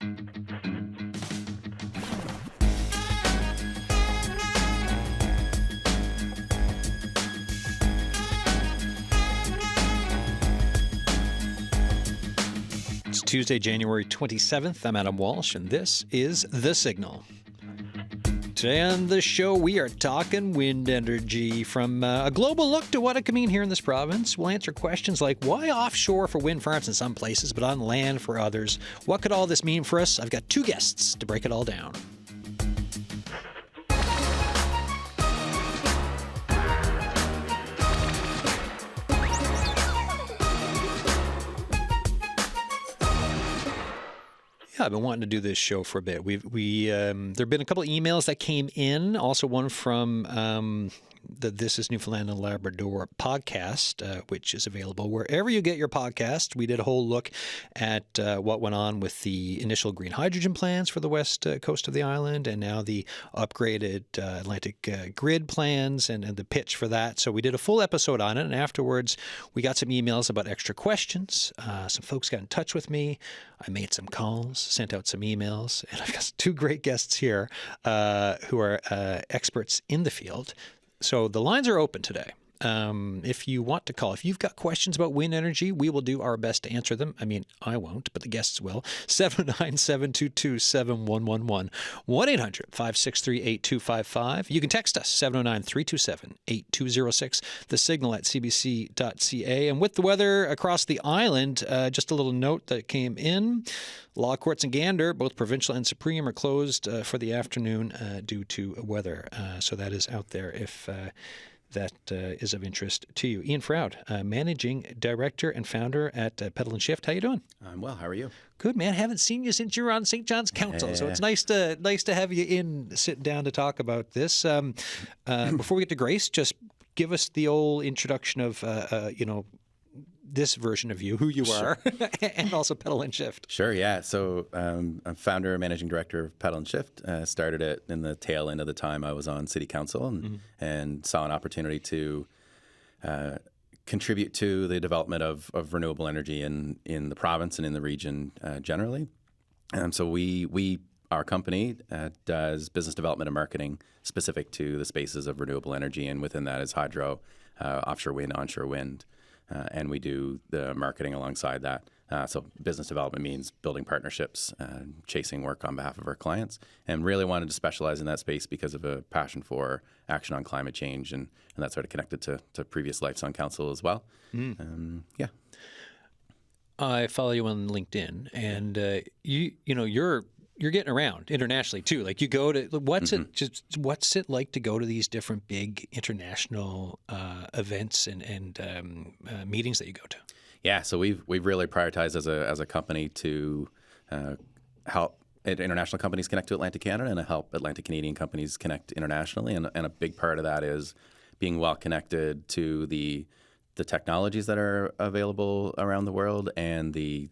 It's Tuesday, January 27th. I'm Adam Walsh, and this is The Signal. Today on the show, we are talking wind energy, from a global look to what it could mean here in this province. We'll answer questions like, why offshore for wind farms in some places, but on land for others? What could all this mean for us? I've got two guests to break it all down. I've been wanting to do this show for a bit. There've been a couple of emails that came in. Also, one from the This is Newfoundland and Labrador podcast, which is available wherever you get your podcast. We did a whole look at what went on with the initial green hydrogen plans for the west coast of the island, and now the upgraded Atlantic grid plans and the pitch for that. So we did a full episode on it, and afterwards we got some emails about extra questions. Some folks got in touch with me. I made some calls, sent out some emails, and I've got two great guests here who are experts in the field. So the lines are open today. If you want to call, if you've got questions about wind energy, we will do our best to answer them. I mean, I won't, but the guests will. 709-722-7111. 1-800-563-8255. You can text us, 709-327-8206. The Signal at cbc.ca. And with the weather across the island, just a little note that came in. Law courts in Gander, both provincial and supreme, are closed for the afternoon due to weather. So that is out there if that is of interest to you. Ian Froude, Managing Director and Founder at Pedal and Shift. How you doing? I'm well. How are you? Good, man. Haven't seen you since you were on St. John's Council, so it's nice to have you in, sitting down to talk about this. Before we get to Grace, just give us the old introduction of this version of you, who you are, and also Pedal and Shift. Sure, yeah. So I'm founder and managing director of Pedal and Shift. Started it in the tail end of the time I was on city council and saw an opportunity to contribute to the development of renewable energy in the province and in the region generally. So our company does business development and marketing specific to the spaces of renewable energy, and within that is hydro, offshore wind, onshore wind. And we do the marketing alongside that. So business development means building partnerships, chasing work on behalf of our clients, and really wanted to specialize in that space because of a passion for action on climate change, and that's sort of connected to previous lives on council as well. Yeah. I follow you on LinkedIn, and you're getting around internationally too. Like, you go to what's it like to go to these different big international events and meetings that you go to? Yeah, so we've really prioritized as a company to help international companies connect to Atlantic Canada and help Atlantic Canadian companies connect internationally. And a big part of that is being well connected to the technologies that are available around the world and the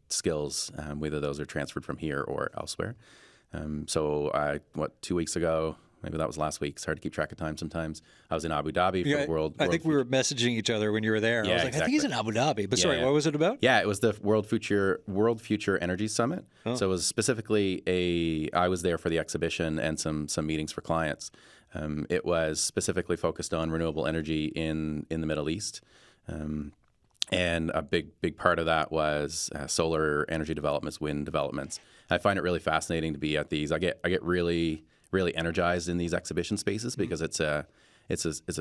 skills, whether those are transferred from here or elsewhere. So 2 weeks ago, maybe that was last week, it's hard to keep track of time sometimes, I was in Abu Dhabi for the World I think we were messaging each other when you were there. Yeah, I was like, exactly. I think he's in Abu Dhabi. But sorry, what was it about? Yeah, it was the World Future Energy Summit. Oh. So it was specifically I was there for the exhibition and some meetings for clients. It was specifically focused on renewable energy in the Middle East. And a big part of that was solar energy developments, wind developments. I find it really fascinating to be at these. I get really energized in these exhibition spaces because it's a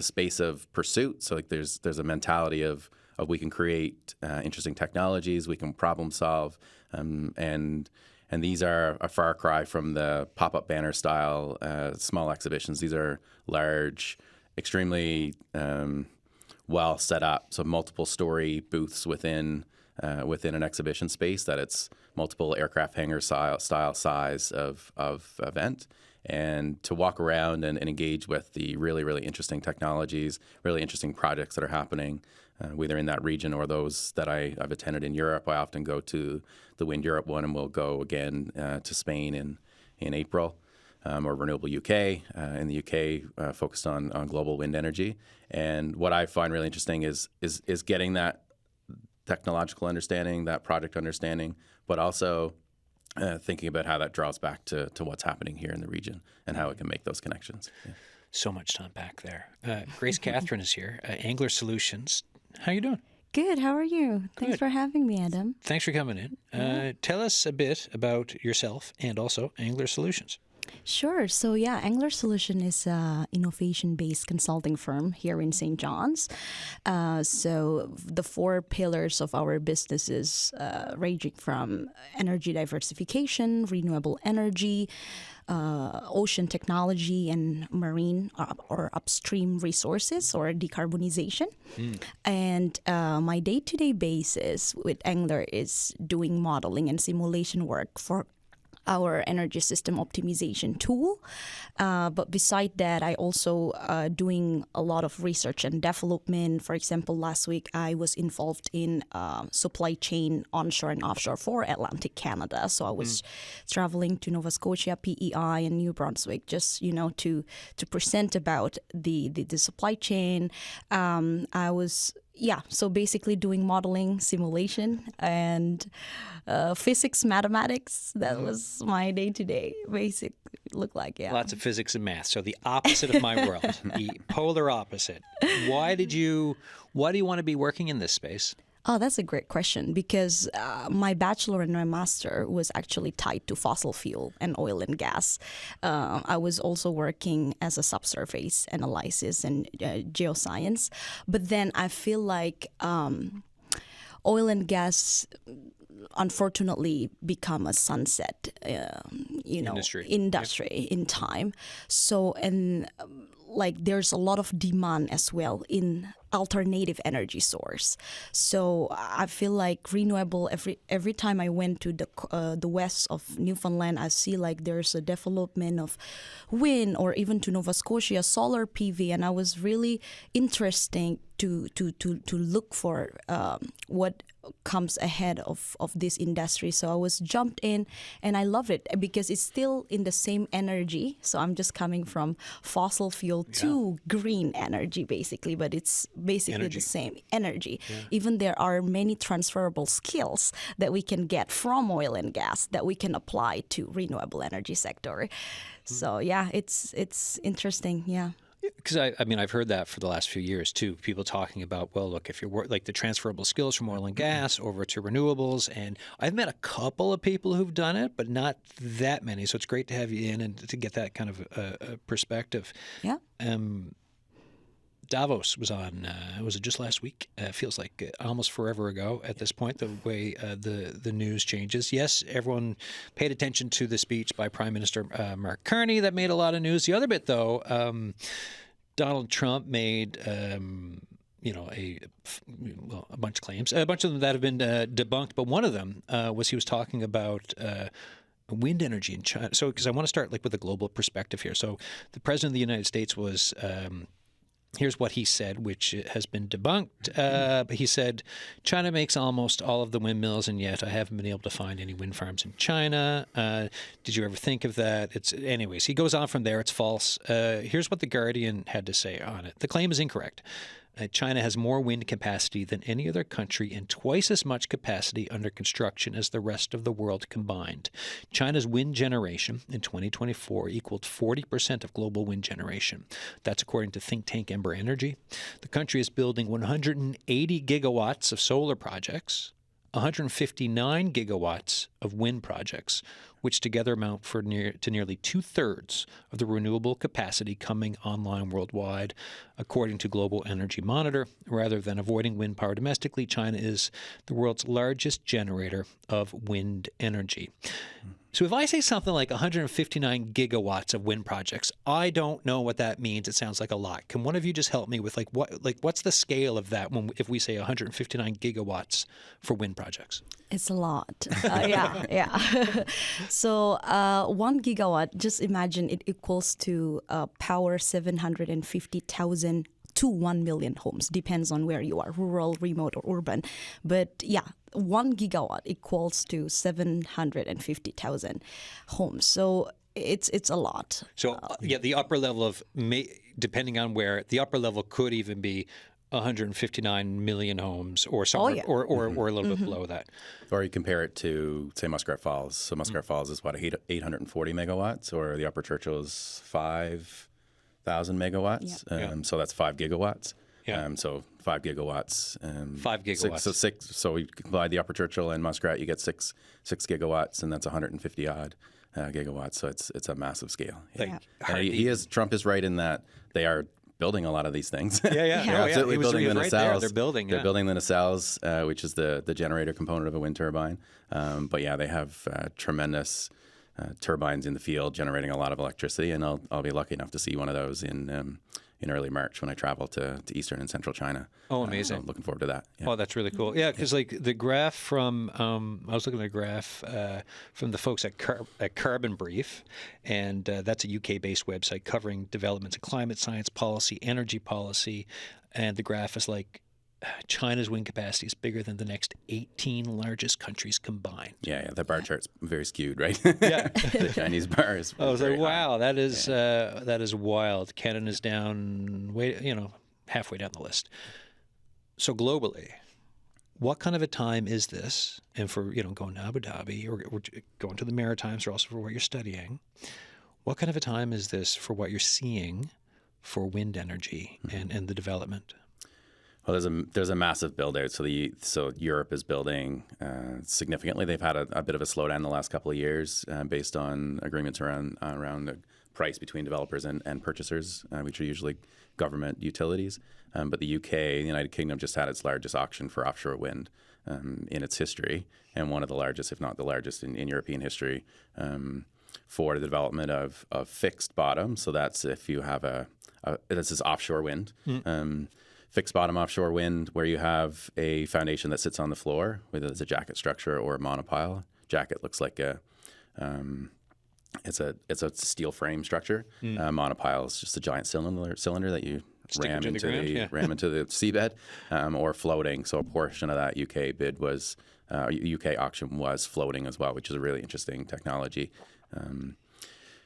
space of pursuit. So like there's a mentality of we can create interesting technologies, we can problem solve, and these are a far cry from the pop-up banner style small exhibitions. These are large, extremely well set up, so multiple story booths within an exhibition space that it's multiple aircraft hangar style size of event. And to walk around and engage with the really interesting technologies, really interesting projects that are happening, whether in that region or those that I've attended in Europe. I often go to the Wind Europe one, and we'll go again to Spain in April. Or Renewable UK in the UK, focused on global wind energy. And what I find really interesting is getting that technological understanding, that project understanding, but also thinking about how that draws back to what's happening here in the region and how it can make those connections. Yeah. So much to unpack there. Grace Khatrine is here, Angler Solutions. How you doing? Good. How are you? Thanks Good. for having me, Adam. Thanks for coming in. Tell us a bit about yourself and also Angler Solutions. Sure. So yeah, Angler Solution is an innovation-based consulting firm here in St. John's. So the 4 pillars of our business is ranging from energy diversification, renewable energy, ocean technology, and marine or upstream resources or decarbonization. And my day-to-day basis with Angler is doing modeling and simulation work for our energy system optimization tool. But beside that, I also doing a lot of research and development. For example, last week I was involved in supply chain onshore and offshore for Atlantic Canada. So I was traveling to Nova Scotia, PEI, and New Brunswick just, to present about the supply chain. I was so basically doing modeling, simulation, and physics, mathematics. That was my day-to-day basic look like, Lots of physics and math. So the opposite of my world, the polar opposite. Why do you want to be working in this space? Oh, that's a great question because my bachelor and my master was actually tied to fossil fuel and oil and gas. I was also working as a subsurface analysis and geoscience. But then I feel like oil and gas unfortunately become a sunset, industry in time. So, and there's a lot of demand as well in alternative energy source. So I feel like renewable, every time I went to the west of Newfoundland, I see there's a development of wind, or even to Nova Scotia, solar PV, and I was really interested to look for what comes ahead of this industry. So I was jumped in and I love it because it's still in the same energy. So I'm just coming from fossil fuel to green energy basically, but it's basically the same energy. Yeah. Even there are many transferable skills that we can get from oil and gas that we can apply to renewable energy sector. So it's interesting. Yeah. Because I've heard that for the last few years too. People talking about, well, look, if you're the transferable skills from oil and gas over to renewables, and I've met a couple of people who've done it, but not that many. So it's great to have you in and to get that kind of perspective. Yeah. Davos was on. Was it just last week? Feels like almost forever ago at this point. The way the news changes. Yes, everyone paid attention to the speech by Prime Minister Mark Carney that made a lot of news. The other bit, though, Donald Trump made. A bunch of claims, a bunch of them that have been debunked, but one of them was he was talking about wind energy in China. So, because I want to start with a global perspective here. So, the President of the United States was. Here's what he said, which has been debunked. But he said, China makes almost all of the windmills, and yet I haven't been able to find any wind farms in China. Did you ever think of that? Anyways, he goes on from there. It's false. Here's what The Guardian had to say on it. The claim is incorrect. China has more wind capacity than any other country and twice as much capacity under construction as the rest of the world combined. China's wind generation in 2024 equaled 40% of global wind generation. That's according to think tank Ember Energy. The country is building 180 gigawatts of solar projects, 159 gigawatts of wind projects, which together amount to nearly 2/3 of the renewable capacity coming online worldwide, according to Global Energy Monitor. Rather than avoiding wind power domestically, China is the world's largest generator of wind energy. So if I say something like 159 gigawatts of wind projects, I don't know what that means. It sounds like a lot. Can one of you just help me with what's the scale of that if we say 159 gigawatts for wind projects? It's a lot. Yeah. So 1 gigawatt, just imagine it equals to power 750,000 to 1 million homes. Depends on where you are, rural, remote, or urban. But 1 gigawatt equals to 750,000 homes. So it's a lot. So the upper level of, depending on where, the upper level could even be 159 million homes, or somewhere, or a little bit below that. Or you compare it to, say, Muskrat Falls. So Muskrat Falls is what, 840 megawatts, or the Upper Churchill is 5,000 megawatts. So that's 5 gigawatts. Yeah. So 5 gigawatts. 5 gigawatts. So we combine the Upper Churchill and Muskrat, you get 6 gigawatts, and that's 150 odd gigawatts. So it's a massive scale. Yeah. And Trump is right in that they are building a lot of these things. Yeah. They're absolutely building the right nacelles. there. They're building. They're building the nacelles, which is the generator component of a wind turbine. But yeah, they have tremendous turbines in the field generating a lot of electricity, and I'll be lucky enough to see one of those in early March when I travel to eastern and central China. Oh, amazing! So looking forward to that. Yeah. Oh, that's really cool. Yeah, because like the graph from I was looking at a graph from the folks at Carbon Brief, and that's a UK-based website covering developments in climate science policy, energy policy, and the graph is like China's wind capacity is bigger than the next 18 largest countries combined. Yeah, the bar chart's very skewed, right? Yeah. The Chinese bar is. I was like, very high. wow, that is wild. Canada's down halfway down the list. So globally, what kind of a time is this? And for going to Abu Dhabi or going to the Maritimes, or also for what you're studying, what kind of a time is this for what you're seeing for wind energy and the development? Well, there's a massive build out. So Europe is building significantly. They've had a bit of a slowdown the last couple of years based on agreements around the price between developers and purchasers, which are usually government utilities. But the UK, the United Kingdom, just had its largest auction for offshore wind in its history, and one of the largest, if not the largest, in European history for the development of fixed bottom. So that's if you have this is offshore wind. Fixed bottom offshore wind, where you have a foundation that sits on the floor, whether it's a jacket structure or a monopile. Jacket looks like it's a steel frame structure. Monopile is just a giant cylinder that you ram into the seabed, or floating. So a portion of that UK bid was UK auction was floating as well, which is a really interesting technology.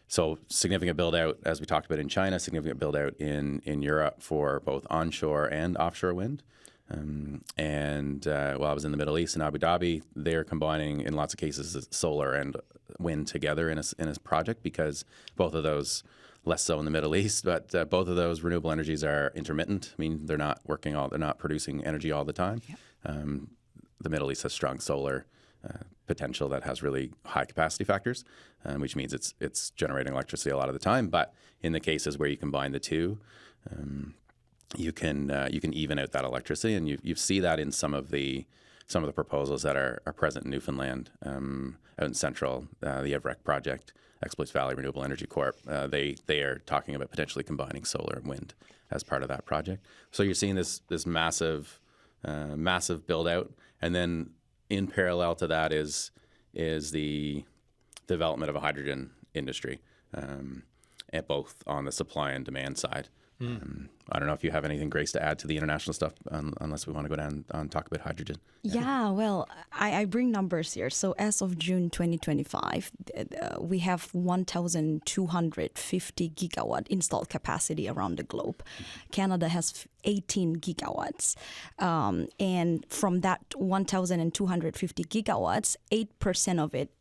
So significant build out, as we talked about in China, significant build out in Europe for both onshore and offshore wind. While I was in the Middle East in Abu Dhabi, they're combining in lots of cases solar and wind together in a project, because both of those, less so in the Middle East, but both of those renewable energies are intermittent. I mean, they're not producing energy all the time. Yep. The Middle East has strong solar potential that has really high capacity factors, which means it's generating electricity a lot of the time. But in the cases where you combine the two, you can even out that electricity, and you see that in some of the proposals that are present in Newfoundland, out in Central, the EVREC project, Exploits Valley Renewable Energy Corp. They are talking about potentially combining solar and wind as part of that project. So you're seeing this massive build out, and then in parallel to that is the development of a hydrogen industry, at both on the supply and demand side. I don't know if you have anything, Grace, to add to the international stuff, unless we want to go down and talk about hydrogen. Yeah, well, I bring numbers here. So as of June 2025, we have 1,250 gigawatt installed capacity around the globe. Canada has 18 gigawatts. And from that 1,250 gigawatts, 8% of it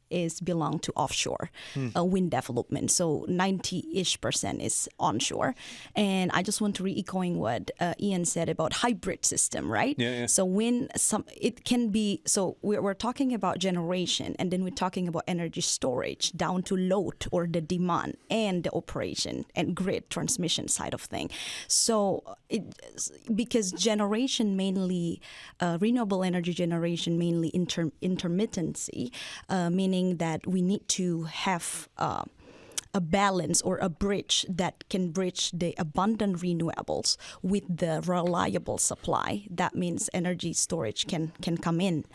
belong to offshore wind development. So 90-ish% is onshore. And I just want to re-echoing what Ian said about hybrid system, right? Yeah. So it can be, so we're talking about generation, and then we're talking about energy storage down to load or the demand and the operation and grid transmission side of thing. So because generation mainly, renewable energy generation mainly intermittency, meaning that we need to have a balance or a bridge that can bridge the abundant renewables with the reliable supply. That means energy storage can come in.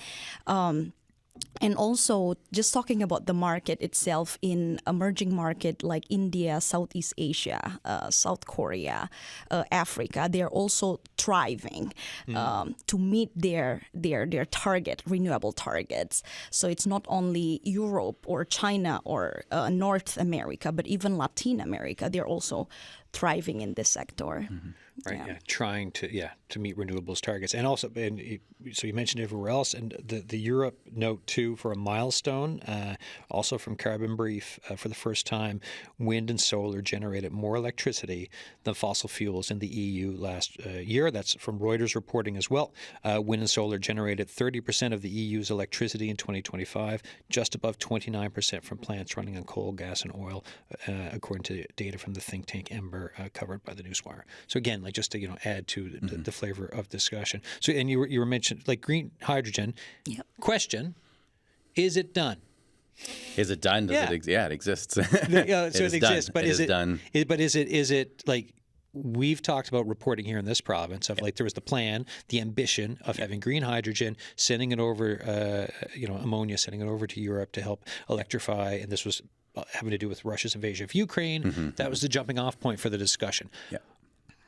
And also, just talking about the market itself, in emerging market like India, Southeast Asia, South Korea, Africa, they're also thriving to meet their target, renewable targets. So it's not only Europe or China or North America, but even Latin America, they're also thriving in this sector. Right. Yeah. Trying to meet renewables targets, and also, so you mentioned everywhere else, and the Europe note too for a milestone, also from Carbon Brief, for the first time, wind and solar generated more electricity than fossil fuels in the EU last year. That's from Reuters reporting as well. Wind and solar generated 30% of the EU's electricity in 2025, just above 29% from plants running on coal, gas, and oil, according to data from the think tank Ember, covered by the Newswire. So again, like just to add to the flavor of discussion. So, and you were mentioned like green hydrogen. Yep. Question: is it done? Is it done? Does it it exists. Yeah, so it exists, but is it done? But is it like we've talked about reporting here in this province of like there was the plan, the ambition of having green hydrogen, sending it over, ammonia, sending it over to Europe to help electrify, and this was having to do with Russia's invasion of Ukraine. That was the jumping off point for the discussion. Yeah.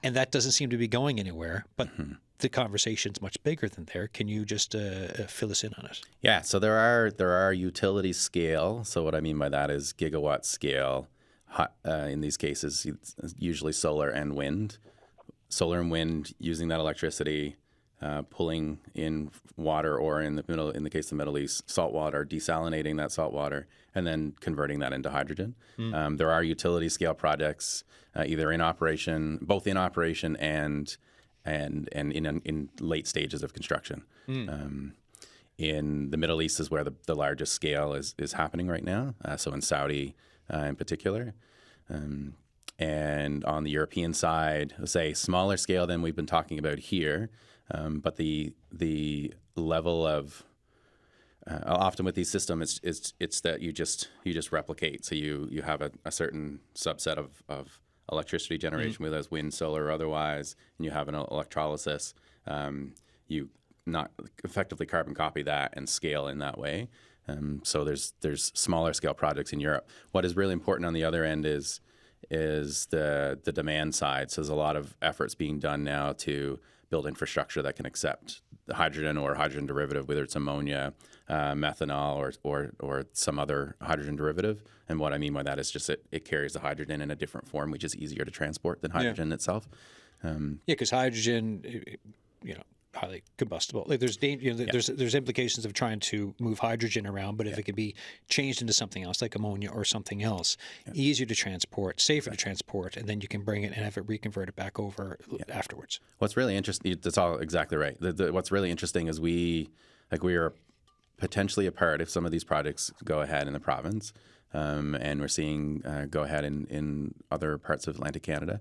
And that doesn't seem to be going anywhere, but the conversation's much bigger than there. Can you just fill us in on it? Yeah, so there are utility scale. So what I mean by that is gigawatt scale. In these cases, it's usually solar and wind. Solar and wind using that electricity, pulling in water, or in the case of the Middle East, salt water, desalinating that salt water, and then converting that into hydrogen. There are utility scale projects either both in operation and in late stages of construction. In the Middle East is where the largest scale is happening right now. So in Saudi in particular. And on the European side, say smaller scale than we've been talking about here, but the level of often with these systems, it's that you just replicate. So you have a certain subset of electricity generation, whether it's wind, solar, or otherwise, and you have an electrolysis. You not effectively carbon copy that and scale in that way. So there's smaller scale projects in Europe. What is really important on the other end is the demand side. So there's a lot of efforts being done now to build infrastructure that can accept the hydrogen or hydrogen derivative, whether it's ammonia, methanol, or some other hydrogen derivative. And what I mean by that is just it carries the hydrogen in a different form, which is easier to transport than hydrogen itself. Because hydrogen, highly combustible. Like there's there's implications of trying to move hydrogen around, but if it could be changed into something else, like ammonia or something else, easier to transport, safer to transport, and then you can bring it and have it reconverted back over afterwards. What's really interesting, that's all exactly right. What's really interesting is we are potentially a part if some of these projects go ahead in the province, and we're seeing go ahead in other parts of Atlantic Canada.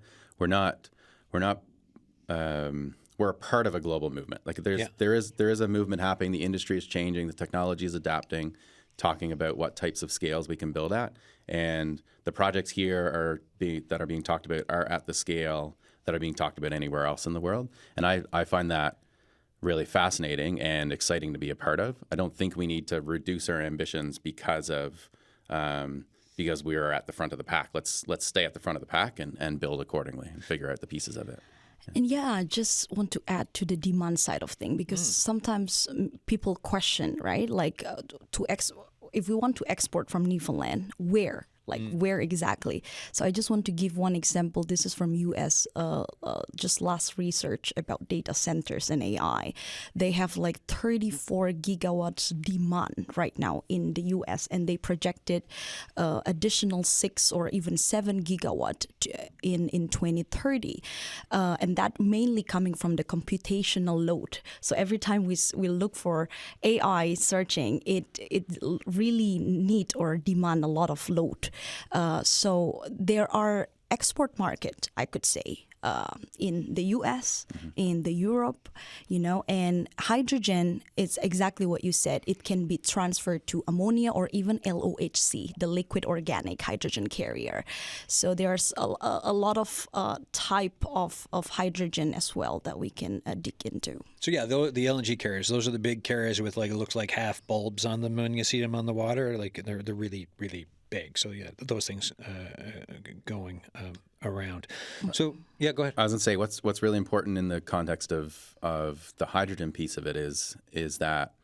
We're a part of a global movement. Like there is a movement happening. The industry is changing. The technology is adapting. Talking about what types of scales we can build at, and the projects here that are being talked about are at the scale that are being talked about anywhere else in the world. And I find that really fascinating and exciting to be a part of. I don't think we need to reduce our ambitions because we are at the front of the pack. Let's stay at the front of the pack and build accordingly and figure out the pieces of it. And I just want to add to the demand side of things, because sometimes people question, right? Like if we want to export from Newfoundland, where? Like where exactly? So I just want to give one example. This is from U.S. Just last research about data centers and AI. They have like 34 gigawatts demand right now in the U.S. and they projected additional 6 or even 7 gigawatt in 2030, and that mainly coming from the computational load. So every time we look for AI searching, it really need or demand a lot of load. So there are export market, I could say, in the U.S., in the Europe, and hydrogen is exactly what you said. It can be transferred to ammonia or even LOHC, the liquid organic hydrogen carrier. So there's a lot of type of hydrogen as well that we can dig into. So the LNG carriers, those are the big carriers with like, it looks like half bulbs on them when you see them on the water. Like they're really, really big. So those things going around. So go ahead. I was going to say what's really important in the context of the hydrogen piece of it is that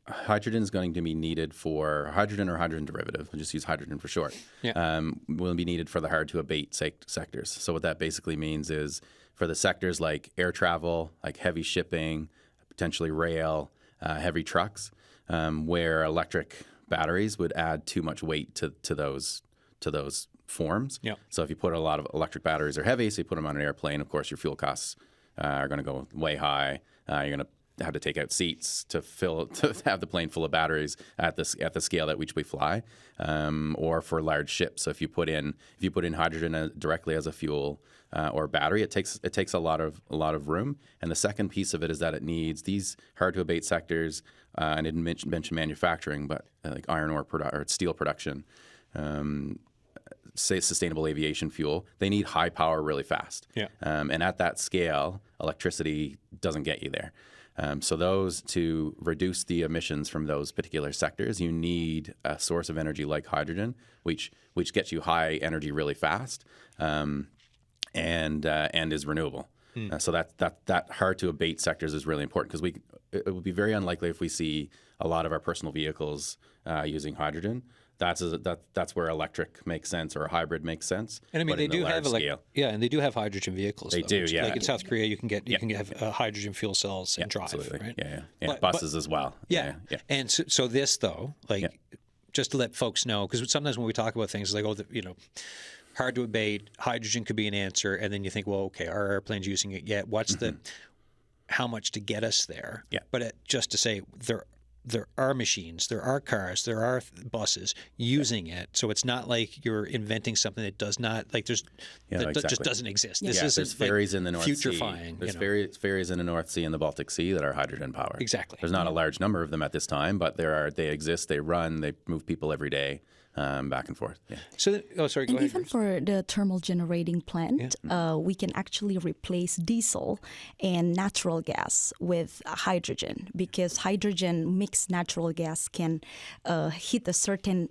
hydrogen is going to be needed for hydrogen or hydrogen derivative. We'll just use hydrogen for short. Yeah. Will be needed for the hard to abate sectors. So what that basically means is for the sectors like air travel, like heavy shipping, potentially rail, heavy trucks, where electric batteries would add too much weight to those forms. Yeah. So if you put a lot of electric batteries are heavy, so you put them on an airplane, of course your fuel costs are going to go way high. You're going to have to take out seats to have the plane full of batteries at the scale at which we fly, or for large ships. So if you put in hydrogen directly as a fuel or battery, it takes a lot of room. And the second piece of it is that it needs these hard to abate sectors. I didn't mention manufacturing, but like iron ore or steel production. Say sustainable aviation fuel, they need high power really fast. Yeah. And at that scale, electricity doesn't get you there. So those to reduce the emissions from those particular sectors, you need a source of energy like hydrogen, which gets you high energy really fast, and is renewable. So that hard to abate sectors is really important because it would be very unlikely if we see a lot of our personal vehicles using hydrogen. That's where electric makes sense or a hybrid makes sense. And I mean, they do have and they do have hydrogen vehicles. They do, yeah. Like in South Korea, you can have hydrogen fuel cells and drive, absolutely. right? Yeah. Buses as well. Yeah. And so this though, just to let folks know, because sometimes when we talk about things like, hard to abate, hydrogen could be an answer, and then you think, well, okay, are airplanes using it yet? What's how much to get us there? Yeah. But just to say, there are machines, there are cars, there are buses using it. So it's not like you're inventing something that does not just doesn't exist. This isn't there's ferries in the North Sea. Futurifying. There's ferries in the North Sea and the Baltic Sea that are hydrogen powered. Exactly. There's not a large number of them at this time, but they exist. They run. They move people every day. Back and forth. Yeah. So, sorry. Go and ahead. Even for the thermal generating plant, we can actually replace diesel and natural gas with hydrogen because hydrogen mixed natural gas can hit a certain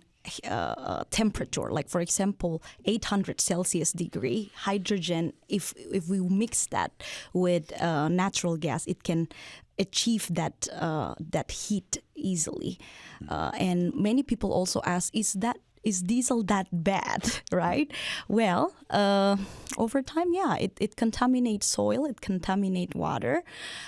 temperature, like for example 800 Celsius degree. Hydrogen, if we mix that with natural gas, it can achieve that heat easily. And many people also ask, is diesel that bad, right? Well, over time, it contaminates soil, it contaminates water,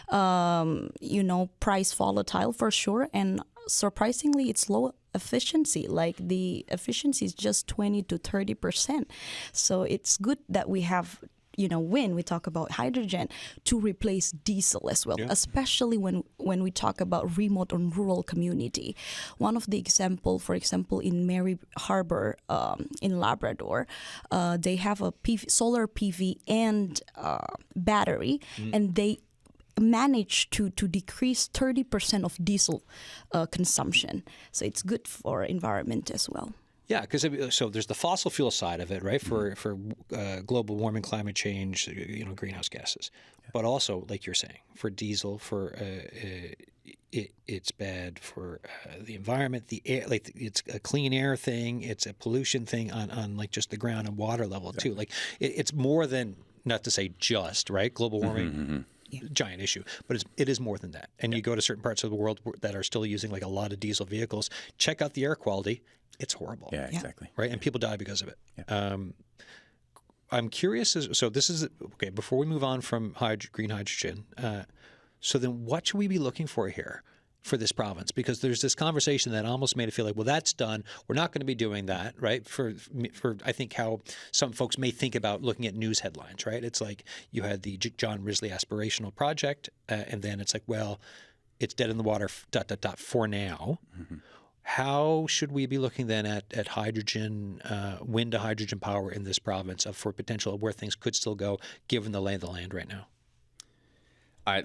price volatile for sure, and surprisingly, it's low efficiency. Like the efficiency is just 20 to 30%. So it's good that we have when we talk about hydrogen to replace diesel as well, especially when we talk about remote and rural community. One of the for example, in Mary Harbor in Labrador, they have a solar PV and battery, and they managed to decrease 30% of diesel consumption. So it's good for environment as well. Yeah, because so there's the fossil fuel side of it, right? For global warming, climate change, greenhouse gases, but also like you're saying, for diesel, it's bad for the environment, the air. Like it's a clean air thing, it's a pollution thing on like just the ground and water level too. Like it's more than, not to say just, right? Global warming. Giant issue, but it is more than that. And you go to certain parts of the world that are still using like a lot of diesel vehicles. Check out the air quality; it's horrible. Yeah, exactly. Right, and people die because of it. Yeah. I'm curious. So this is okay. Before we move on from green hydrogen, so then what should we be looking for here for this province? Because there's this conversation that almost made it feel like, well, that's done. We're not going to be doing that, right? For I think how some folks may think about looking at news headlines, right? It's like you had the John Risley aspirational project, and then it's like, well, it's dead in the water, ... for now. Mm-hmm. How should we be looking then at hydrogen, wind to hydrogen power in this province for potential where things could still go, given the lay of the land right now? I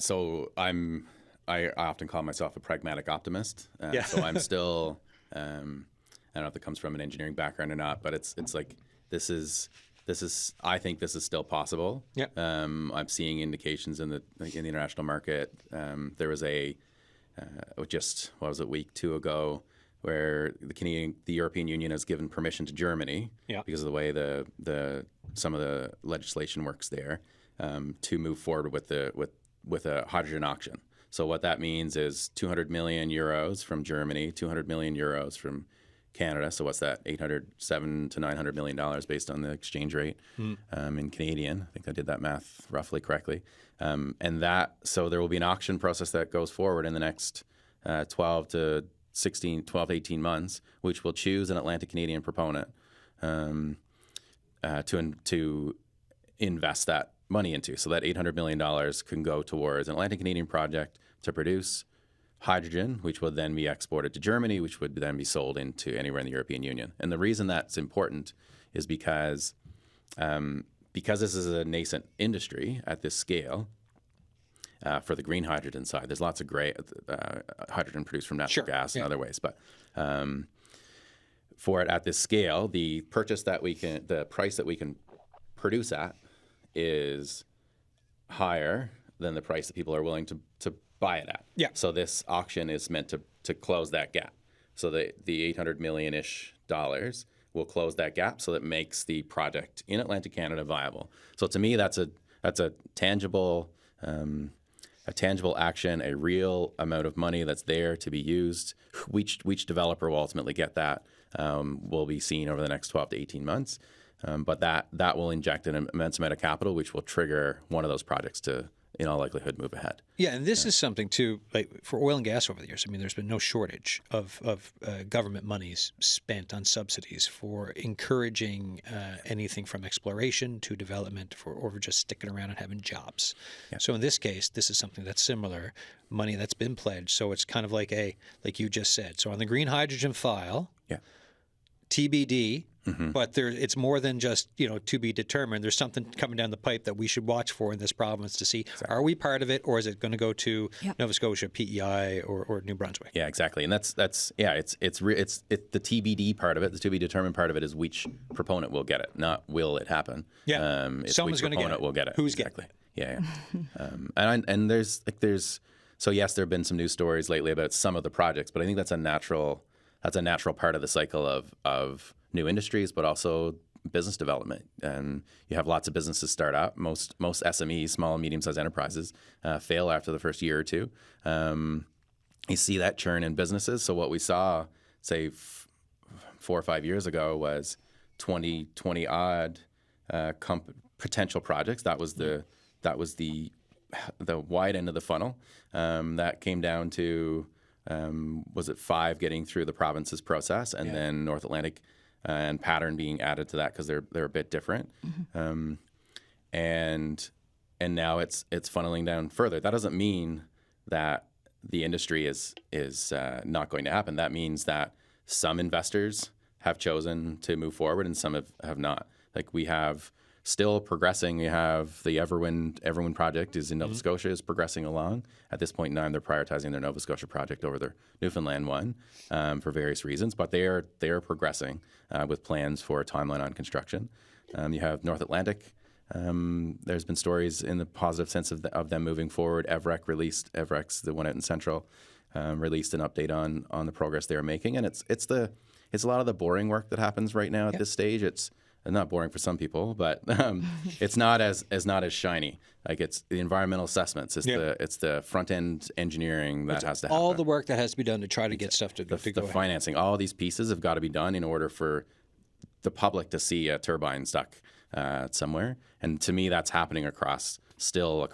often call myself a pragmatic optimist. So I'm still, I don't know if it comes from an engineering background or not, but it's like this is I think this is still possible. Yeah. I'm seeing indications in the international market. There was a week 2 ago where the European Union has given permission to Germany because of the way some of the legislation works there to move forward with a hydrogen auction. So what that means is 200 million euros from Germany, 200 million euros from Canada. So what's that? $807 to $900 million based on the exchange rate in Canadian. I think I did that math roughly correctly. So there will be an auction process that goes forward in the next 12 to 18 months, which will choose an Atlantic Canadian proponent to invest that money into. So that $800 million can go towards an Atlantic Canadian project to produce hydrogen, which would then be exported to Germany, which would then be sold into anywhere in the European Union. And the reason that's important is because this is a nascent industry at this scale. For the green hydrogen side, there's lots of gray hydrogen produced from natural gas and other ways, but for it at this scale, the price that we can produce at is higher than the price that people are willing to buy it at. Yeah. So this auction is meant to close that gap. So the $800 million-ish will close that gap, so that makes the project in Atlantic Canada viable. So to me, that's a tangible action, a real amount of money that's there to be used. Which developer will ultimately get that will be seen over the next 12 to 18 months. But that will inject an immense amount of capital, which will trigger one of those projects to, in all likelihood, move ahead. Yeah, and this is something too, like for oil and gas over the years. I mean, there's been no shortage of government monies spent on subsidies for encouraging anything from exploration to development or just sticking around and having jobs. Yeah. So in this case, this is something that's similar, money that's been pledged. So it's kind of like you just said. So on the green hydrogen file, TBD. Mm-hmm. But it's more than just, to be determined. There's something coming down the pipe that we should watch for in this province to see, are we part of it, or is it going to go to Nova Scotia, PEI, or New Brunswick? Yeah, exactly. And it's the TBD part of it, the to be determined part of it is which proponent will get it, not will it happen. Yeah, someone's going to get it. Will get it. Who's getting it? Yeah. And there's so yes, there have been some news stories lately about some of the projects, but I think that's a natural part of the cycle of new industries, but also business development. And you have lots of businesses start up. Most SMEs, small and medium-sized enterprises, fail after the first year or two. You see that churn in businesses. So what we saw, say, 4 or 5 years ago was 20 odd potential projects. That was the wide end of the funnel. That came down to was it 5 getting through the province's process, and then North Atlantic and Pattern being added to that because they're a bit different. Mm-hmm. And now it's funneling down further. That doesn't mean that the industry is not going to happen. That means that some investors have chosen to move forward and some have not. Like we have still progressing. We have the Everwind project is in Nova Scotia, is progressing along. At this point in time, they're prioritizing their Nova Scotia project over their Newfoundland one for various reasons, but they are progressing with plans for a timeline on construction. You have North Atlantic. There's been stories in the positive sense of them moving forward. Evrex, the one out in Central, released an update on the progress they are making, and it's a lot of the boring work that happens right now at this stage. It's not boring for some people, but it's not as shiny. Like it's the environmental assessments. It's the front end engineering that has to happen. All the work that has to be done to try to get stuff to go the financing. All these pieces have got to be done in order for the public to see a turbine stuck somewhere. And to me, that's happening across 3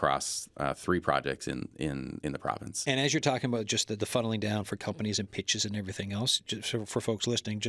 projects in the province. And as you're talking about just the funneling down for companies and pitches and everything else, just for folks listening,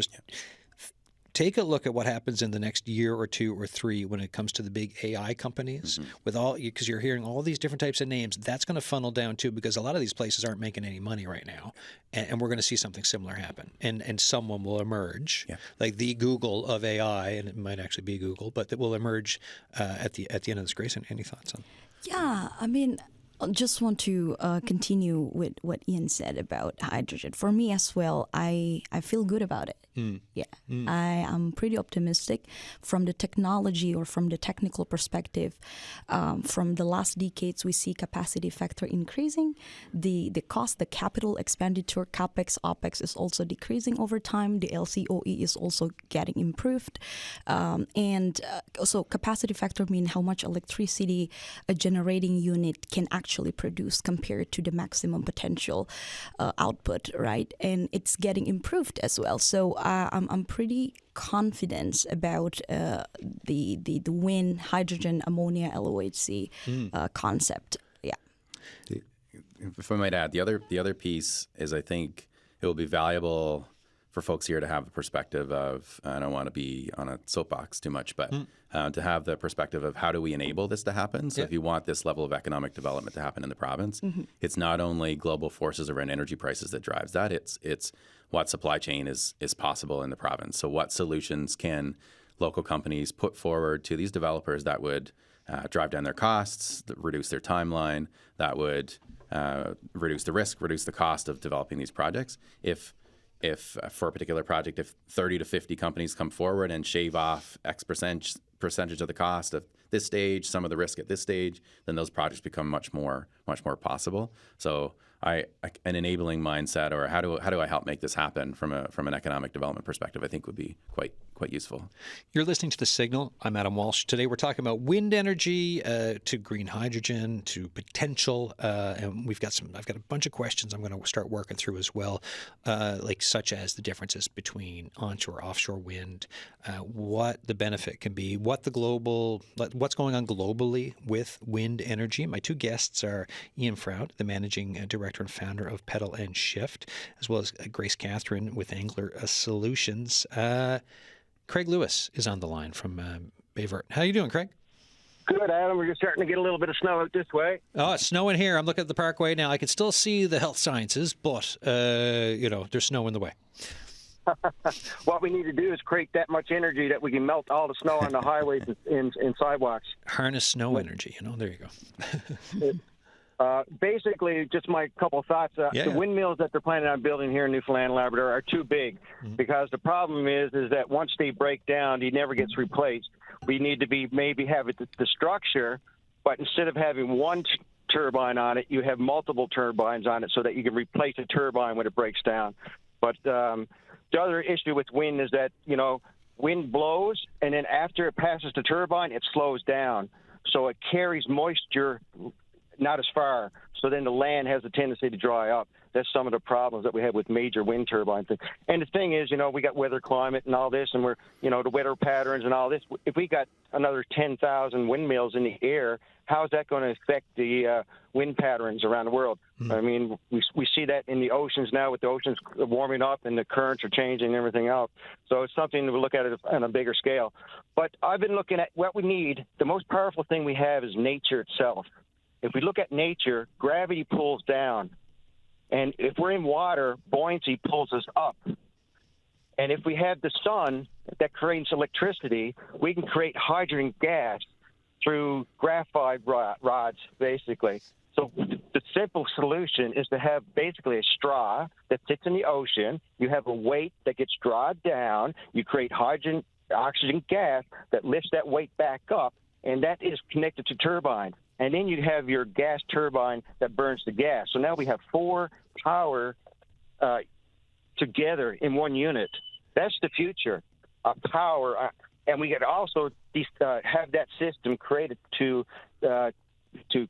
take a look at what happens in the next year or 2 or 3 when it comes to the big AI companies. Mm-hmm. Because you're hearing all these different types of names. That's going to funnel down too, because a lot of these places aren't making any money right now, and we're going to see something similar happen. And someone will emerge, like the Google of AI, and it might actually be Google, but that will emerge at the end of this. Grace, any thoughts on? Yeah, I mean, I just want to continue with what Ian said about hydrogen. For me as well, I feel good about it. I am pretty optimistic from the technology or from the technical perspective. From the last decades, we see capacity factor increasing. The cost, the capital expenditure, capex, opex is also decreasing over time. The LCOE is also getting improved. And also capacity factor means how much electricity a generating unit can actually actually produce compared to the maximum potential output, right? And it's getting improved as well. So I'm pretty confident about the wind, hydrogen, ammonia, LOHC concept. Yeah. If I might add, the other piece is I think it will be valuable for folks here to have the perspective of, I don't want to be on a soapbox too much, but to have the perspective of how do we enable this to happen? So if you want this level of economic development to happen in the province, it's not only global forces around energy prices that drives that, it's what supply chain is possible in the province. So what solutions can local companies put forward to these developers that would drive down their costs, reduce their timeline, that would reduce the risk, reduce the cost of developing these projects. If for a particular project, if 30 to 50 companies come forward and shave off X percentage of the cost of this stage, some of the risk at this stage, then those projects become much more possible. So an enabling mindset, or how do I help make this happen from an economic development perspective, I think would be quite useful. You're listening to The Signal. I'm Adam Walsh. Today we're talking about wind energy to green hydrogen to potential, and I've got a bunch of questions I'm going to start working through as well, like such as the differences between onshore, offshore wind, what the benefit can be, what's going on globally with wind energy. My two guests are Ian Froude, the managing director and founder of Pedal and Shift, as well as Grace Khatrine with Angler Solutions. Craig Lewis is on the line from Bayvert. How you doing, Craig? Good, Adam. We're just starting to get a little bit of snow out this way. Oh, it's snowing here. I'm looking at the parkway now. I can still see the health sciences, but, there's snow in the way. What we need to do is create that much energy that we can melt all the snow on the highways and sidewalks. Harness snow energy, there you go. Basically, just my couple of thoughts. The windmills that they're planning on building here in Newfoundland and Labrador are too big, because the problem is that once they break down, he never gets replaced. We need to maybe have the structure, but instead of having one turbine on it, you have multiple turbines on it so that you can replace a turbine when it breaks down. But the other issue with wind is that, wind blows, and then after it passes the turbine, it slows down. So it carries moisture not as far. So then the land has a tendency to dry up. That's some of the problems that we have with major wind turbines. And the thing is, we got weather, climate, and all this, and we're, the weather patterns and all this. If we got another 10,000 windmills in the air, how is that going to affect the wind patterns around the world? I mean, we see that in the oceans now, with the oceans warming up and the currents are changing and everything else. So it's something to look at it on a bigger scale. But I've been looking at what we need. The most powerful thing we have is nature itself. If we look at nature, gravity pulls down. And if we're in water, buoyancy pulls us up. And if we have the sun that creates electricity, we can create hydrogen gas through graphite rods, basically. So the simple solution is to have basically a straw that sits in the ocean. You have a weight that gets drawn down. You create oxygen gas that lifts that weight back up, and that is connected to turbines. And then you have your gas turbine that burns the gas. So now we have 4 power together in one unit. That's the future of power. And we could also have that system created to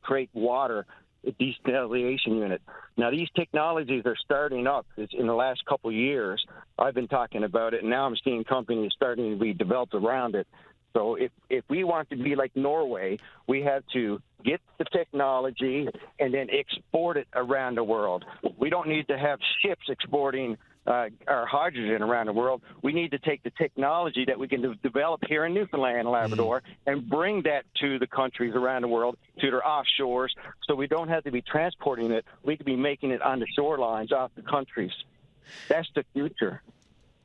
create water, a desalination unit. Now, these technologies are starting up in the last couple of years. I've been talking about it, and now I'm seeing companies starting to be developed around it. So if we want to be like Norway, we have to get the technology and then export it around the world. We don't need to have ships exporting our hydrogen around the world. We need to take the technology that we can develop here in Newfoundland and Labrador and bring that to the countries around the world, to their offshores, so we don't have to be transporting it. We could be making it on the shorelines off the countries. That's the future.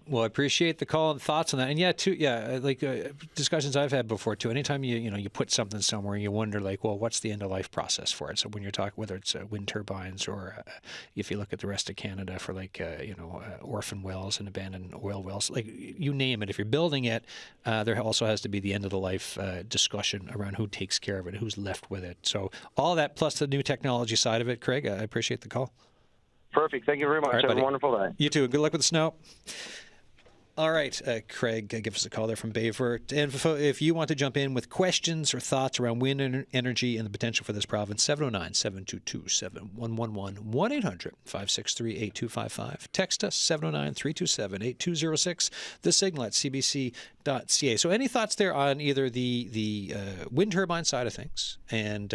Well, I appreciate the call and thoughts on that. And discussions I've had before too. Anytime you put something somewhere, you wonder what's the end of life process for it? So when you're talking, whether it's wind turbines or if you look at the rest of Canada for orphan wells and abandoned oil wells, you name it. If you're building it, there also has to be the end of the life discussion around who takes care of it, who's left with it. So all that plus the new technology side of it, Craig. I appreciate the call. Perfect. Thank you very much. All right, Have buddy. a wonderful day. You too. Good luck with the snow. All right, Craig, give us a call there from Bayvert. And if you want to jump in with questions or thoughts around wind energy and the potential for this province, 709-722-7111, 1-800-563-8255. Text us, 709-327-8206, the signal at cbc.ca. So any thoughts there on either the wind turbine side of things and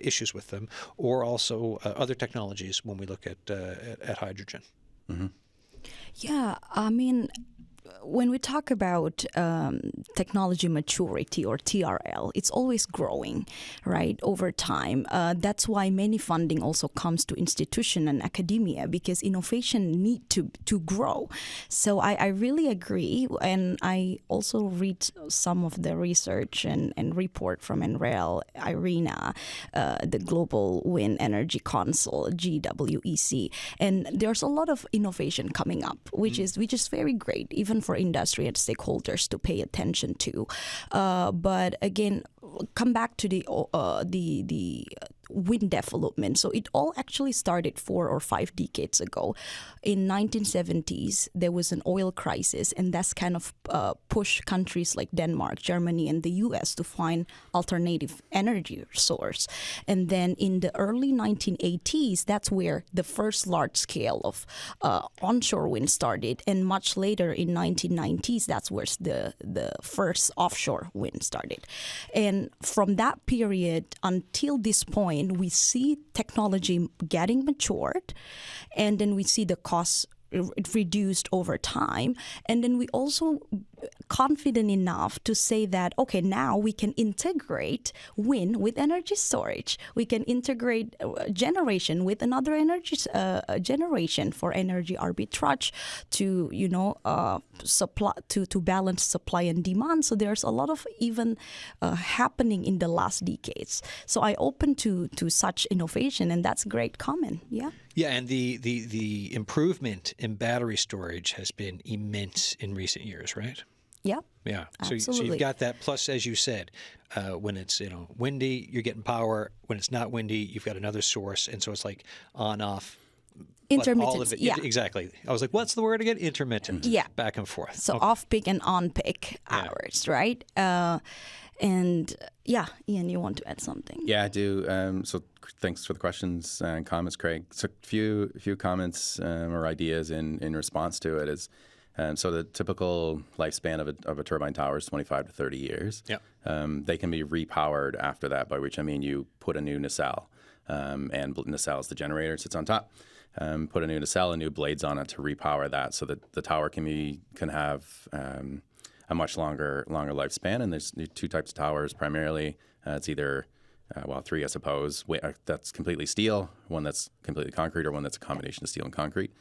issues with them, or also other technologies when we look at hydrogen? Mm-hmm. Yeah, I mean, when we talk about technology maturity or TRL, it's always growing, right, over time. That's why many funding also comes to institution and academia, because innovation need to grow. So I really agree, and I also read some of the research and report from NREL, IRENA, the Global Wind Energy Council, GWEC, and there's a lot of innovation coming up, which is very great, even for industry and stakeholders to pay attention to. But again, come back to the wind development. So it all actually started 4 or 5 decades ago. In 1970s, there was an oil crisis, and that's kind of pushed countries like Denmark, Germany, and the U.S. to find alternative energy source. And then in the early 1980s, that's where the first large scale of onshore wind started. And much later in 1990s, that's where the first offshore wind started. And from that period until this point, we see technology getting matured, and then we see the costs reduced over time, and then we also confident enough to say that, okay, now we can integrate wind with energy storage. We can integrate generation with another energy generation for energy arbitrage to, supply to balance supply and demand. So there's a lot of even happening in the last decades. So I open to such innovation, and that's a great comment. Yeah. Yeah, and the improvement in battery storage has been immense in recent years, right? Yeah. Yeah. Absolutely. So you've got that. Plus, as you said, when it's windy, you're getting power. When it's not windy, you've got another source, and so it's like on off. Intermittent. All of it, yeah. Exactly. I was like, what's the word again? Intermittent. Yeah. Back and forth. So okay. off peak and on peak hours, right? And yeah, Ian, you want to add something? Yeah, I do. So thanks for the questions and comments, Craig. So a few comments or ideas in response to it is, so the typical lifespan of a turbine tower is 25 to 30 years. Yeah. They can be repowered after that, by which I mean you put a new nacelle, and nacelle is the generator, sits on top. Put a new nacelle and new blades on it to repower that, so that the tower can have a much longer lifespan. And there's 2 types of towers primarily. It's either, 3, I suppose. That's completely steel, one that's completely concrete, or one that's a combination of steel and concrete.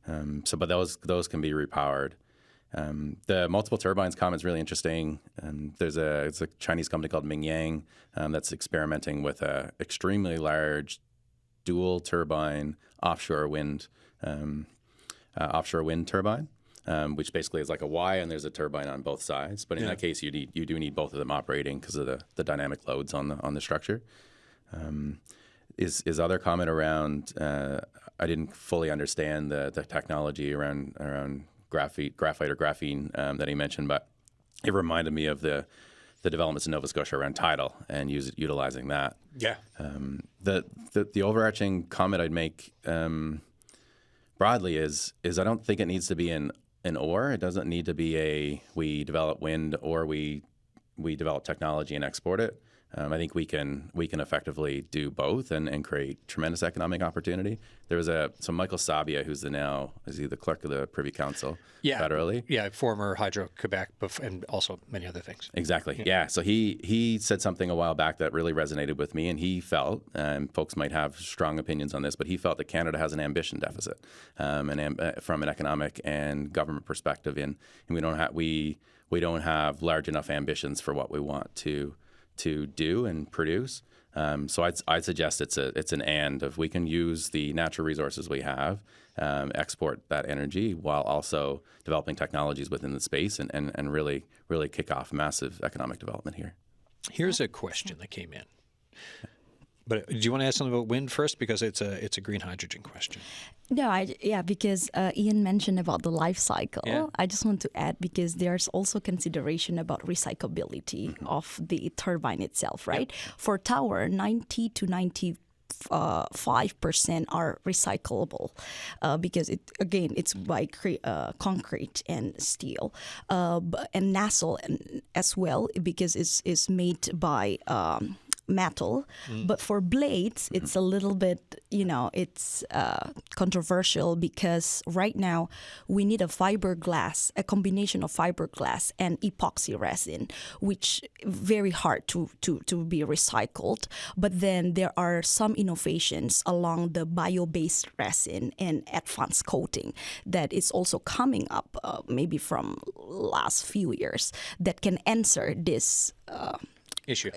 But those can be repowered. The multiple turbines comment is really interesting. It's a Chinese company called Mingyang that's experimenting with a extremely large dual turbine offshore wind turbine. Which basically is like a Y, and there's a turbine on both sides. But in that case, you do need both of them operating because of the dynamic loads on the structure. His other comment around, I didn't fully understand the technology around graphite or graphene that he mentioned, but it reminded me of the developments in Nova Scotia around tidal and utilizing that. Yeah. The overarching comment I'd make broadly is I don't think it needs to be an or. It doesn't need to be we develop wind or we develop technology and export it. I think we can effectively do both and create tremendous economic opportunity. There was so Michael Sabia, who's is he the clerk of the Privy Council federally? Yeah, former Hydro-Quebec and also many other things. Exactly. Yeah. So he said something a while back that really resonated with me, and he felt, and folks might have strong opinions on this, but he felt that Canada has an ambition deficit, from an economic and government perspective, and we don't have large enough ambitions for what we want to do and produce. So I'd suggest it's an and of we can use the natural resources we have, export that energy while also developing technologies within the space and really kick off massive economic development here. Here's a question that came in. But do you want to ask something about wind first, because it's a green hydrogen question? No, because Ian mentioned about the life cycle. Yeah. I just want to add, because there's also consideration about recyclability of the turbine itself, right? For tower, 90 to 95% are recyclable, because it's by concrete and steel, and nacelle as well, because it's made by metal. But for blades, it's a little bit, it's controversial, because right now we need a combination of fiberglass and epoxy resin, which very hard to be recycled. But then there are some innovations along the bio-based resin and advanced coating that is also coming up, maybe from last few years, that can answer this issue.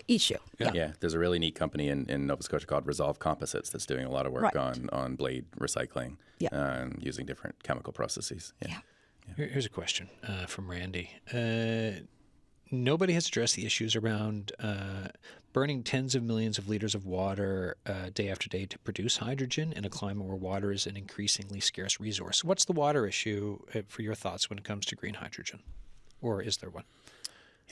Yeah, there's a really neat company in Nova Scotia called Resolve Composites that's doing a lot of work on blade recycling, using different chemical processes. Here's a question from Randy. Nobody has addressed the issues around burning tens of millions of liters of water day after day to produce hydrogen in a climate where water is an increasingly scarce resource. What's the water issue for your thoughts when it comes to green hydrogen? Or is there one?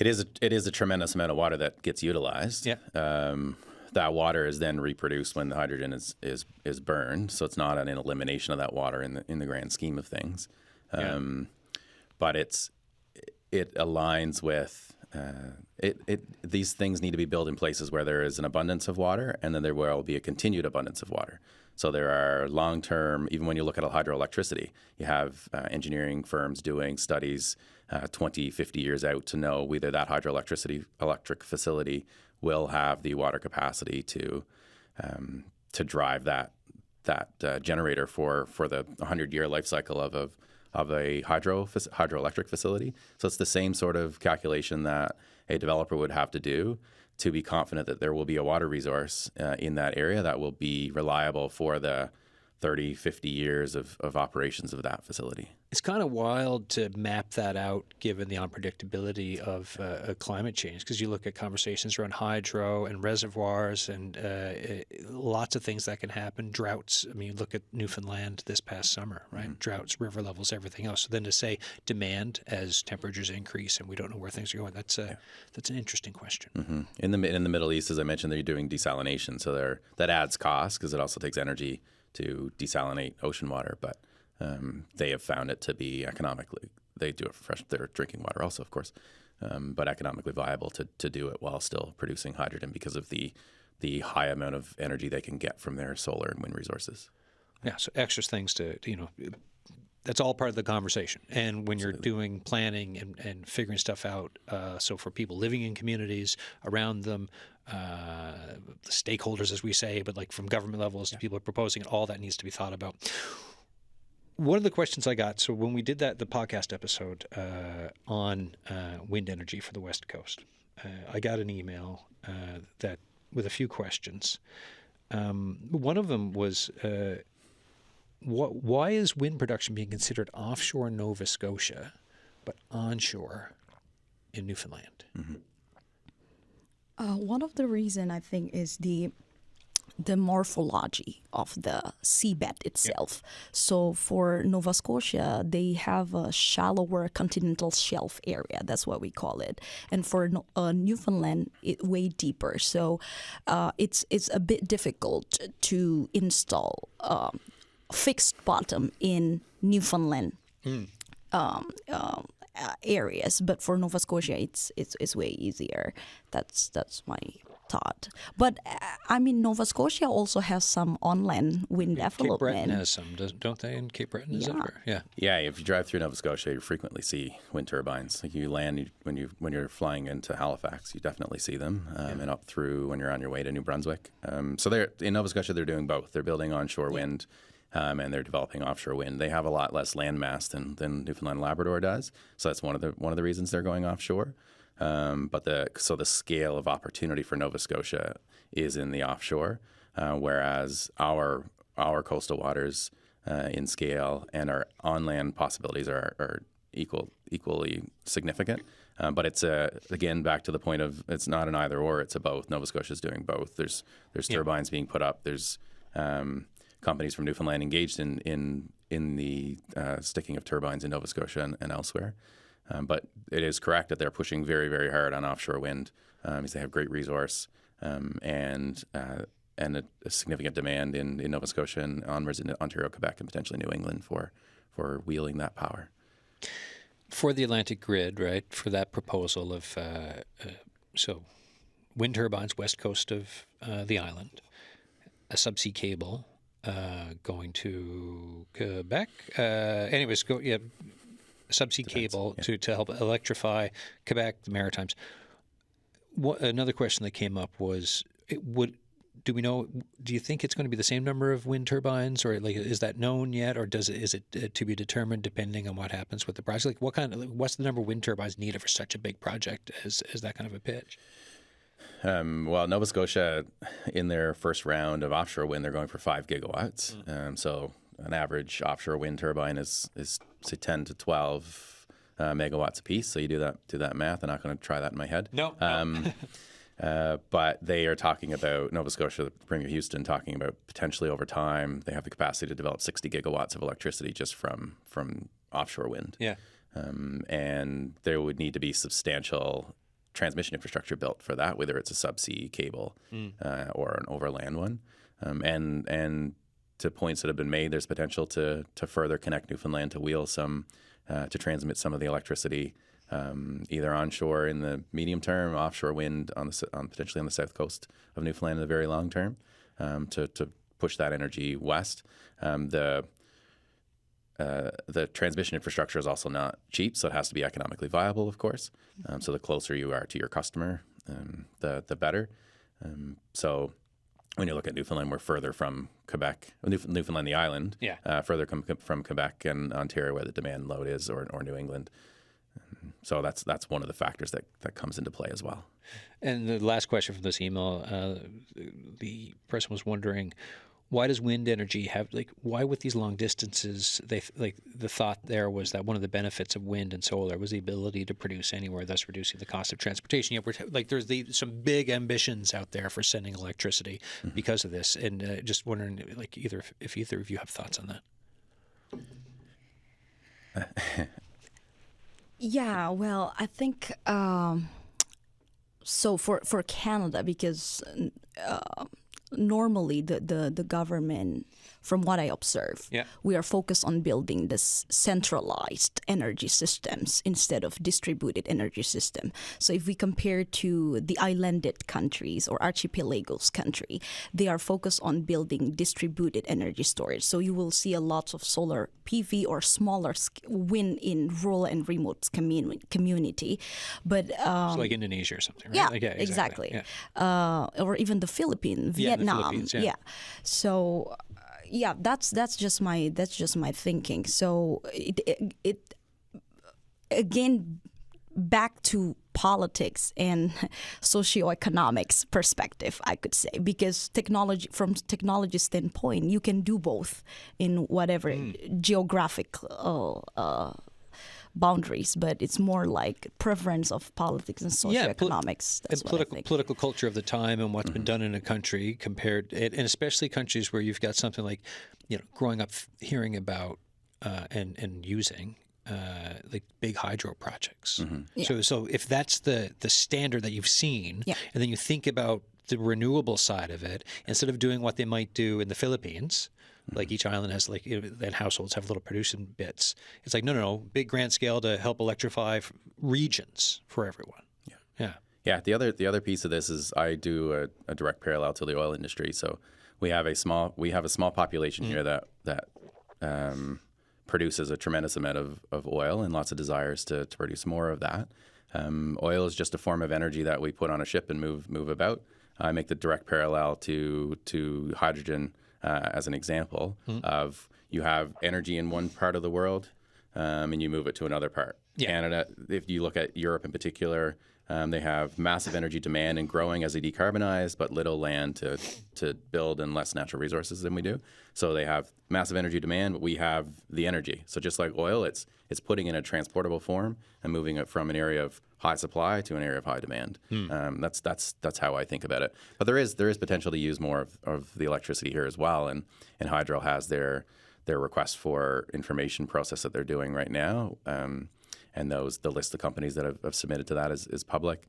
It is a tremendous amount of water that gets utilized. Yeah. That water is then reproduced when the hydrogen is burned, so it's not an elimination of that water in the grand scheme of things. But it aligns with these things need to be built in places where there is an abundance of water, and then there will be a continued abundance of water. So there are long-term, even when you look at hydroelectricity, you have engineering firms doing studies 20, 50 years out to know whether that electric facility will have the water capacity to drive that generator for the 100-year life cycle of a hydroelectric facility. So it's the same sort of calculation that a developer would have to do to be confident that there will be a water resource in that area that will be reliable for the 30, 50 years of operations of that facility. It's kind of wild to map that out given the unpredictability of climate change, because you look at conversations around hydro and reservoirs and lots of things that can happen. Droughts. I mean, look at Newfoundland this past summer, right? Droughts, river levels, everything else. So then to say demand as temperatures increase and we don't know where things are going, that's an interesting question. In the Middle East, as I mentioned, they're doing desalination, so that adds cost because it also takes energy to desalinate ocean water, but they have found it to be economically, they do it for their drinking water also, of course, but economically viable to do it while still producing hydrogen because of the high amount of energy they can get from their solar and wind resources. Yeah, so extra things to, that's all part of the conversation. And when you're doing planning and figuring stuff out, so for people living in communities around them, the stakeholders, as we say, but like from government levels to people are proposing it, all that needs to be thought about. One of the questions I got, so when we did the podcast episode on wind energy for the West Coast, I got an email that with a few questions. One of them was, why is wind production being considered offshore Nova Scotia, but onshore in Newfoundland? One of the reasons, I think, is the morphology of the seabed itself. So for Nova Scotia, they have a shallower continental shelf area. That's what we call it. And for Newfoundland, it's way deeper. So it's a bit difficult to install fixed bottom in Newfoundland areas, but for Nova Scotia, it's way easier. That's my thought. But I mean, Nova Scotia also has some on-land wind development. Cape Breton has some, don't they? In Cape Breton, is it? Yeah. If you drive through Nova Scotia, you frequently see wind turbines. Like you land when you're flying into Halifax, you definitely see them, and up through when you're on your way to New Brunswick. So they're in Nova Scotia. They're doing both. They're building onshore wind. And they're developing offshore wind. They have a lot less land mass than Newfoundland and Labrador does, so that's one of the reasons they're going offshore. But the scale of opportunity for Nova Scotia is in the offshore, whereas our coastal waters in scale and our on-land possibilities are equally significant. But it's again back to the point of it's not an either or, it's a both. Nova Scotia is doing both. There's turbines being put up. There's companies from Newfoundland engaged in the sticking of turbines in Nova Scotia and elsewhere. But it is correct that they're pushing very, very hard on offshore wind because they have great resource and a significant demand in Nova Scotia and onwards into Ontario, Quebec, and potentially New England for wheeling that power. For the Atlantic grid, right, for that proposal of, so wind turbines west coast of the island, a subsea cable going to Quebec. A subsea cable to help electrify Quebec, the Maritimes. Another question that came up was, do you think it's going to be the same number of wind turbines, or is that known yet, or is it to be determined depending on what happens with the project? What's the number of wind turbines needed for such a big project as that kind of a pitch? Well, Nova Scotia, in their first round of offshore wind, they're going for 5 gigawatts. So an average offshore wind turbine is say 10 to 12 megawatts a piece. So you do that math. I'm not going to try that in my head. No. But they are talking about, Nova Scotia, Premier Houston, talking about potentially over time, they have the capacity to develop 60 gigawatts of electricity just from offshore wind. Yeah. And there would need to be substantial transmission infrastructure built for that, whether it's a subsea cable or an overland one. And to points that have been made, there's potential to further connect Newfoundland to wheel some, to transmit some of the electricity either onshore in the medium term, offshore wind potentially on the south coast of Newfoundland in the very long term, to push that energy west. The transmission infrastructure is also not cheap, so it has to be economically viable, of course. So the closer you are to your customer, the better. So when you look at Newfoundland, we're further from Quebec, Newfoundland, the island, further from Quebec and Ontario, where the demand load is, or New England. So that's one of the factors that comes into play as well. And the last question from this email, the person was wondering, why does wind energy have, why with these long distances, the thought there was that one of the benefits of wind and solar was the ability to produce anywhere, thus reducing the cost of transportation. Yet there's some big ambitions out there for sending electricity because of this. And just wondering, if either of you have thoughts on that. Yeah, well, I think so for Canada, because normally the government, from what I observe, we are focused on building this centralized energy systems instead of distributed energy system. So if we compare to the islanded countries or archipelagos country, they are focused on building distributed energy storage. So you will see a lot of solar PV or smaller wind in rural and remote community. But so like Indonesia or something, right? Yeah, exactly. Yeah. Or even the Philippines, Vietnam. So that's just my thinking. So it again, back to politics and socioeconomics perspective, I could say, because from technology standpoint, you can do both in whatever geographical boundaries, but it's more like preference of politics and socioeconomics. And political culture of the time and what's been done in a country compared, and especially countries where you've got something like, growing up hearing about and using like big hydro projects. So if that's the standard that you've seen, and then you think about the renewable side of it, instead of doing what they might do in the Philippines, like each island has and households have little producing bits. It's like, no, big grand scale to help electrify regions for everyone. Yeah. The other piece of this is I do a direct parallel to the oil industry. So we have a small population here that produces a tremendous amount of oil and lots of desires to produce more of that. Oil is just a form of energy that we put on a ship and move about. I make the direct parallel to hydrogen as an example of you have energy in one part of the world, and you move it to another part. Yeah. Canada, if you look at Europe in particular, they have massive energy demand and growing as they decarbonize, but little land to build and less natural resources than we do. So they have massive energy demand, but we have the energy. So just like oil, it's putting in a transportable form and moving it from an area of high supply to an area of high demand. That's how I think about it. But there is potential to use more of the electricity here as well, and Hydro has their request for information process that they're doing right now. And the list of companies that have submitted to that is public.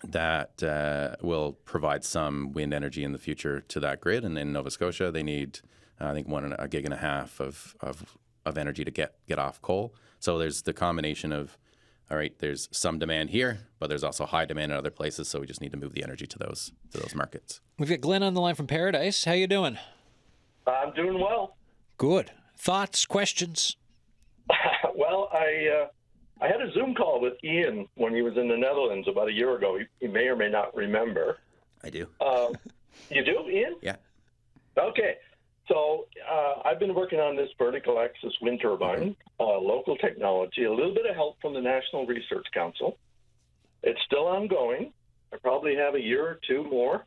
That will provide some wind energy in the future to that grid. And in Nova Scotia, they need, I think, 1.5 gigs of energy to get off coal. So there's the combination of, all right, there's some demand here, but there's also high demand in other places. So we just need to move the energy to those markets. We've got Glenn on the line from Paradise. How you doing? I'm doing well. Good. Thoughts, questions? Well, I had a Zoom call with Ian when he was in the Netherlands about a year ago. You may or may not remember. I do. You do, Ian? Yeah. Okay. So I've been working on this vertical axis wind turbine, local technology, a little bit of help from the National Research Council. It's still ongoing. I probably have a year or two more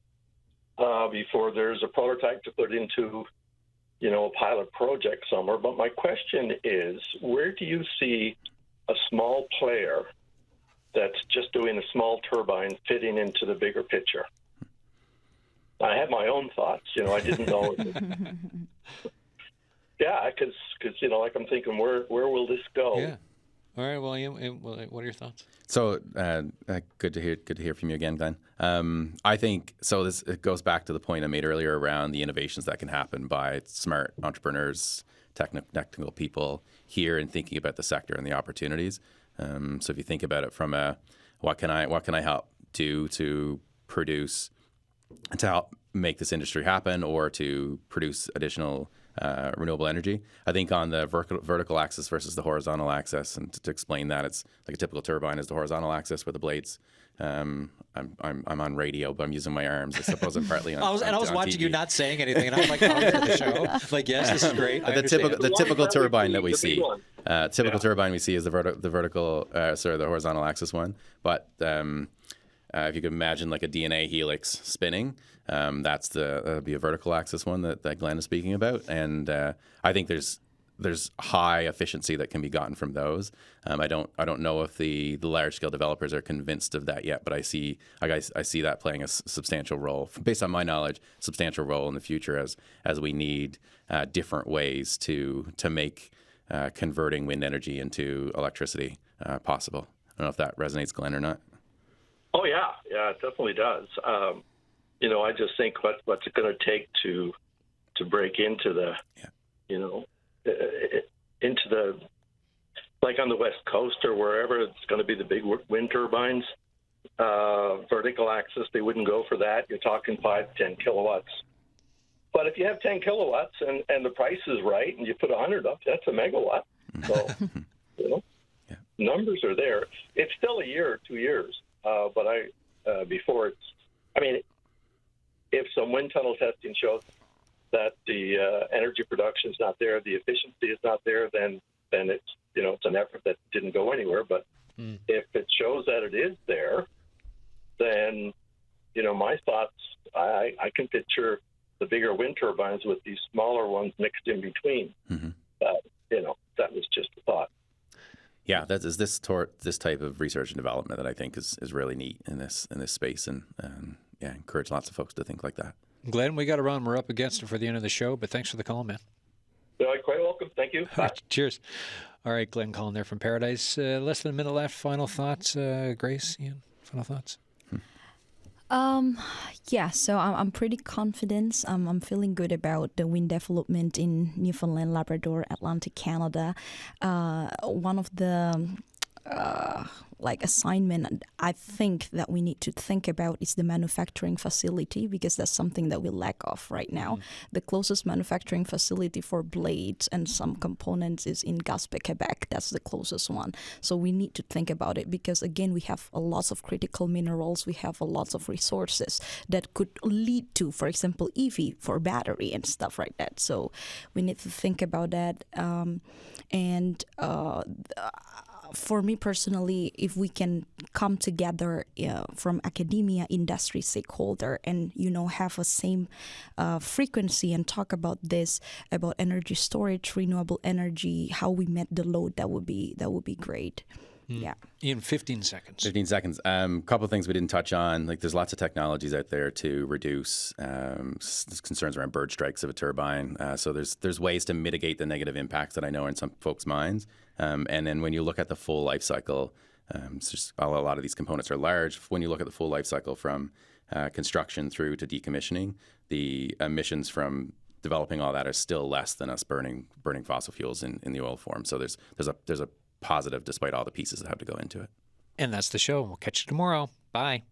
before there's a prototype to put into a pilot project somewhere. But my question is, where do you see a small player that's just doing a small turbine fitting into the bigger picture? I have my own thoughts. I didn't know. Yeah, because like I'm thinking, where will this go? Yeah. All right. Well, Ian, what are your thoughts? So good to hear from you again, Glenn. I think so. It goes back to the point I made earlier around the innovations that can happen by smart entrepreneurs, technical people here, and thinking about the sector and the opportunities. So if you think about it from what can I help do to produce, to help make this industry happen, or to produce additional renewable energy. I think on the vertical axis versus the horizontal axis, and to explain that, it's like a typical turbine is the horizontal axis with the blades. I'm on radio, but I'm using my arms. I suppose I'm partly on. I was watching you not saying anything, and I'm like, oh, for the show. Like, yes, this is great. The typical turbine that we see, turbine we see is the horizontal axis one. But if you could imagine like a DNA helix spinning, that'd be a vertical axis one that Glenn is speaking about, and I think there's high efficiency that can be gotten from those. I don't know if the large scale developers are convinced of that yet, but I see that playing a substantial role, based on my knowledge, substantial role in the future as we need different ways to make converting wind energy into electricity possible. I don't know if that resonates, Glenn, or not. Oh yeah, it definitely does. I just think what's it going to take to break into the, into the, like on the West Coast or wherever it's going to be the big wind turbines, vertical axis, they wouldn't go for that. You're talking 5-10 kilowatts. But if you have 10 kilowatts and the price is right and you put 100 up, that's a megawatt. So, numbers are there. It's still a year or 2 years. But before if some wind tunnel testing shows that the energy production is not there, the efficiency is not there, then it's it's an effort that didn't go anywhere. But if it shows that it is there, then my thoughts, I can picture the bigger wind turbines with these smaller ones mixed in between. Mm-hmm. That was just a thought. Yeah, that is this type of research and development that I think is really neat in this space, and encourage lots of folks to think like that. Glenn, we got to run. We're up against it for the end of the show, but thanks for the call, man. Quite welcome. Thank you. Bye. Cheers. All right, Glenn calling there from Paradise. Less than a minute left. Final thoughts, Grace, Ian? Final thoughts? So I'm pretty confident. I'm feeling good about the wind development in Newfoundland, Labrador, Atlantic Canada. One of the assignment I think that we need to think about is the manufacturing facility, because that's something that we lack of right now. The closest manufacturing facility for blades and some components is in Gaspé, Quebec. That's the closest one. So we need to think about it, because again, we have a lot of critical minerals, we have a lot of resources that could lead to, for example, EV for battery and stuff like that. So we need to think about that. For me personally, if we can come together from academia, industry, stakeholder, and have a same frequency and talk about this, about energy storage, renewable energy, how we met the load, that would be great. Yeah. In 15 seconds. 15 seconds. Couple of things we didn't touch on. Like, there's lots of technologies out there to reduce concerns around bird strikes of a turbine. So there's ways to mitigate the negative impacts that I know are in some folks' minds. And then when you look at the full life cycle, it's just a lot of these components are large. When you look at the full life cycle from construction through to decommissioning, the emissions from developing all that are still less than us burning fossil fuels in the oil form. So there's a positive despite all the pieces that have to go into it. And that's the show. We'll catch you tomorrow. Bye.